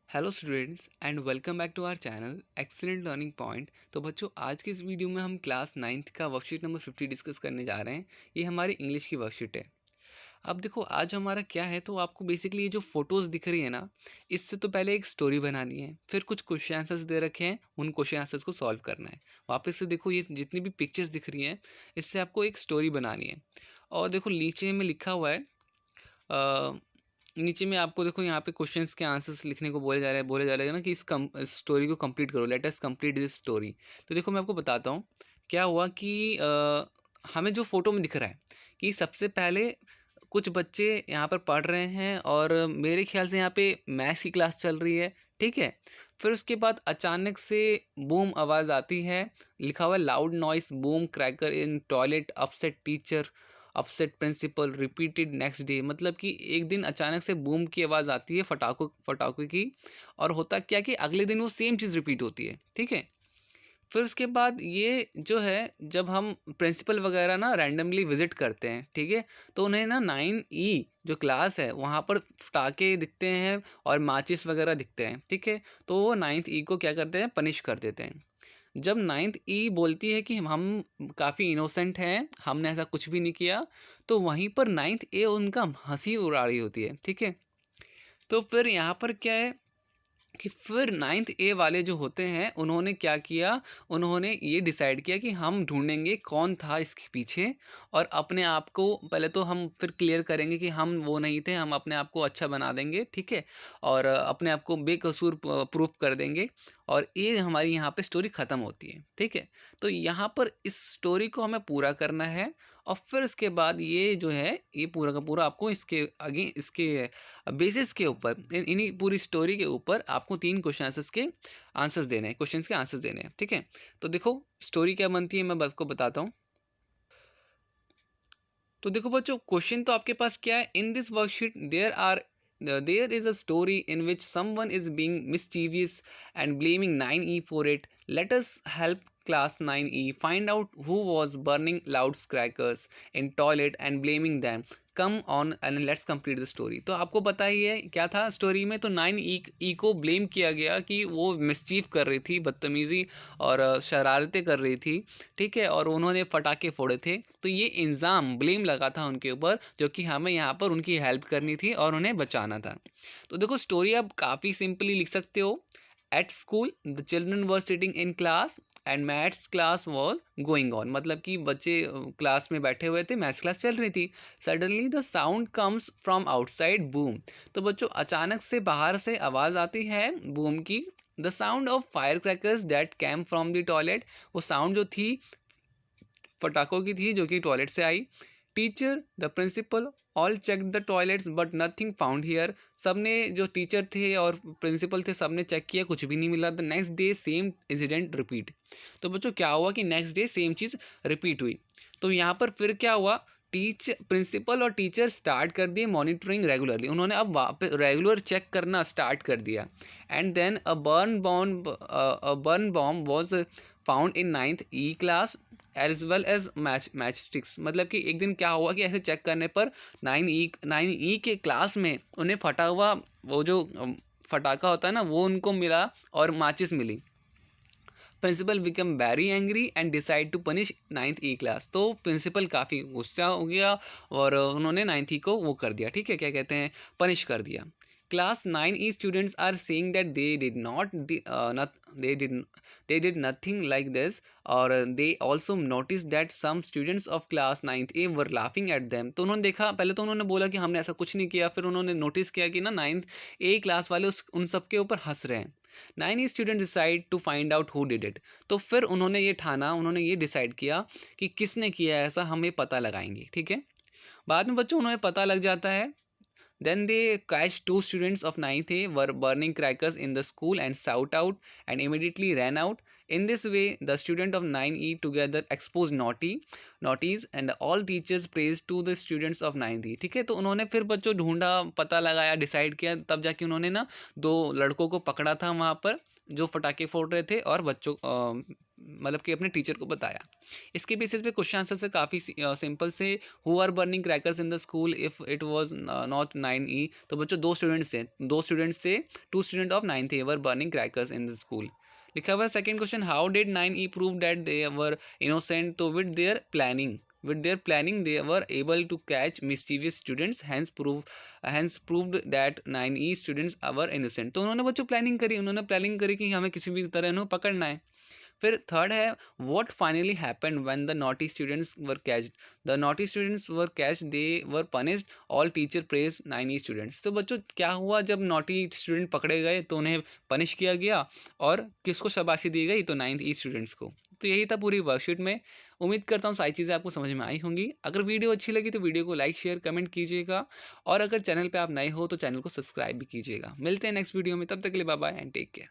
Hello students and welcome back to our channel excellent learning point. तो बच्चों, आज की इस वीडियो में हम क्लास 9th का वर्कशीट नंबर 50 डिस्कस करने जा रहे हैं। ये हमारी इंग्लिश की वर्कशीट है। अब देखो, आज हमारा क्या है, तो आपको बेसिकली ये जो फोटोज़ दिख रही है ना, इससे तो पहले एक स्टोरी बनानी है, फिर कुछ क्वेश्चन आंसर्स दे रखे हैं, उन क्वेश्चन आंसर्स को सॉल्व करना है। वापस से देखो, ये जितनी भी पिक्चर्स दिख रही हैं, इससे आपको एक स्टोरी बनानी है। और देखो, नीचे में लिखा हुआ है, नीचे में आपको देखो, यहाँ पे क्वेश्चंस के आंसर्स लिखने को बोले जा रहे हैं ना कि इस स्टोरी को कंप्लीट करो, let us complete this story. तो देखो, मैं आपको बताता हूँ क्या हुआ कि हमें जो फोटो में दिख रहा है कि सबसे पहले कुछ बच्चे यहाँ पर पढ़ रहे हैं और मेरे ख्याल से यहाँ पे मैथ्स की क्लास चल रही है। ठीक है। फिर उसके बाद अचानक से बूम आवाज़ आती है, लिखा हुआ है loud noise boom cracker in toilet upset teacher upset principal repeated next day. मतलब कि एक दिन अचानक से बूम की आवाज़ आती है, फटाकों फटाकों की, और होता क्या कि अगले दिन वो सेम चीज़ रिपीट होती है। ठीक है। फिर उसके बाद ये जो है, जब हम प्रिंसिपल वगैरह ना रैंडमली विजिट करते हैं, ठीक है, तो उन्हें ना 9E जो क्लास है वहाँ पर पटाखे दिखते हैं और माचिस वगैरह दिखते हैं। ठीक है। तो वो 9th E को क्या करते हैं, पनिश कर देते हैं। जब 9th E बोलती है कि हम काफ़ी इनोसेंट हैं, हमने ऐसा कुछ भी नहीं किया, तो वहीं पर 9th A उनका हंसी उड़ा रही होती है। ठीक है। तो फिर यहाँ पर क्या है कि फिर 9th A वाले जो होते हैं, उन्होंने क्या किया, उन्होंने ये डिसाइड किया कि हम ढूंढेंगे कौन था इसके पीछे, और अपने आप को पहले तो हम फिर क्लियर करेंगे कि हम वो नहीं थे, हम अपने आप को अच्छा बना देंगे। ठीक है। और अपने आप को बेकसूर प्रूफ कर देंगे, और ये हमारी यहाँ पे स्टोरी ख़त्म होती है। ठीक है। तो यहाँ पर इस स्टोरी को हमें पूरा करना है, और फिर इसके बाद ये जो है, ये पूरा का पूरा आपको इसके आगे इसके बेसिस के ऊपर, इन्हीं पूरी स्टोरी के ऊपर आपको 3 क्वेश्चन आंसर्स के आंसर्स देने हैं, क्वेश्चंस के आंसर्स देने हैं। ठीक है। तो देखो, स्टोरी क्या बनती है, मैं आपको बताता हूँ। तो देखो बच्चों, क्वेश्चन तो आपके पास क्या है, in this worksheet there is a story in which someone is being mischievous and blaming 9E for it. Let us help class 9E find out who was burning loudspeakers in toilet and blaming them. Come on and let's complete the story. तो आपको पता ही है क्या था story में, तो 9E को blame किया गया कि वो मिसचीफ कर रही थी, बदतमीज़ी और शरारतें कर रही थी। ठीक है। और उन्होंने पटाखे फोड़े थे, तो ये इल्ज़ाम ब्लेम लगा था उनके ऊपर, जो कि हमें यहाँ पर उनकी हेल्प करनी थी और उन्हें बचाना था। तो देखो, स्टोरी आप काफ़ी सिंपली लिख सकते हो। At school the children were sitting in class and maths class was going on. मतलब कि बच्चे क्लास में बैठे हुए थे, मैथ्स क्लास चल रही थी। Suddenly the sound comes from outside boom. तो बच्चों, अचानक से बाहर से आवाज़ आती है बूम की। The sound of fire crackers that came from the toilet. वो साउंड जो थी फटाकों की थी, जो कि टॉयलेट से आई। Teacher the principal all check the toilets but nothing found here. सब ने, जो टीचर थे और प्रिंसिपल थे, सब ने चेक किया, कुछ भी नहीं मिला। The next day same incident repeat. तो बच्चों, क्या हुआ कि नेक्स्ट डे सेम चीज़ रिपीट हुई। तो यहाँ पर फिर क्या हुआ, प्रिंसिपल और टीचर स्टार्ट कर दिए मॉनिटरिंग रेगुलरली। उन्होंने अब वापस रेगुलर चेक करना स्टार्ट कर दिया। And then a burn bomb was found in 9th E class as well as match sticks. मतलब कि एक दिन क्या हुआ कि ऐसे चेक करने पर 9E के क्लास में उन्हें फटा हुआ वो जो फटाका होता है ना, वो उनको मिला और माचिस मिली। Principal become very angry and decide to punish 9th E class. तो प्रिंसिपल काफ़ी गुस्सा हो गया और उन्होंने 9th E को वो कर दिया। ठीक है, क्या कहते हैं, पनिश कर दिया। Class 9E students are saying that they did not they did nothing like this, और they also noticed that some students of class 9th A were laughing at them। तो उन्होंने देखा, पहले तो उन्होंने बोला कि हमने ऐसा कुछ नहीं किया, फिर उन्होंने नोटिस किया कि ना 9th A क्लास वाले उन सब के ऊपर हंस रहे हैं। 9E student decide to find out who did it. तो फिर उन्होंने ये डिसाइड किया कि किसने किया ऐसा, हम ये पता लगाएंगे। ठीक है। बाद में बच्चों उन्हें पता लग जाता है। Then they catch two students of 9th A were burning crackers in the school and shout out and immediately ran out. In this way, the student of 9E together exposed naughties and all teachers praised to the students of 9th E। ठीक है। तो उन्होंने फिर बच्चों ढूंढा, पता लगाया, decide किया, तब जाके उन्होंने ना 2 लड़कों को पकड़ा था वहाँ पर, जो फटाके फोड़ रहे थे और बच्चों मतलब कि अपने टीचर को बताया। इसके बेसिस पे क्वेश्चन आंसर से काफ़ी सिंपल से, who are burning crackers in the school if it was not 9E। तो बच्चों दो स्टूडेंट्स थे, 2 student of 9th were burning crackers in the school. लिखा हुआ second question, how did 9E prove that they were innocent. तो with their planning they were able to catch mischievous students, hence proved that 9E students were innocent। तो उन्होंने बच्चों planning करी कि हमें किसी भी तरह इन्हें पकड़ना है। फिर थर्ड है, what finally happened when the naughty students were caught. The naughty students were caught, they were punished, all teacher praise 9E students. तो बच्चों क्या हुआ, जब नॉटी स्टूडेंट पकड़े गए तो उन्हें पनिश किया गया, और किसको शाबाशी दी गई, तो 9th स्टूडेंट्स को। तो यही था पूरी वर्कशीट में। उम्मीद करता हूँ सारी चीज़ें आपको समझ में आई होंगी। अगर वीडियो अच्छी लगी तो वीडियो को लाइक शेयर कमेंट कीजिएगा, और अगर चैनल पे आप नए हो तो चैनल को सब्सक्राइब भी कीजिएगा। मिलते हैं नेक्स्ट वीडियो में, तब तक के लिए bye bye and take care.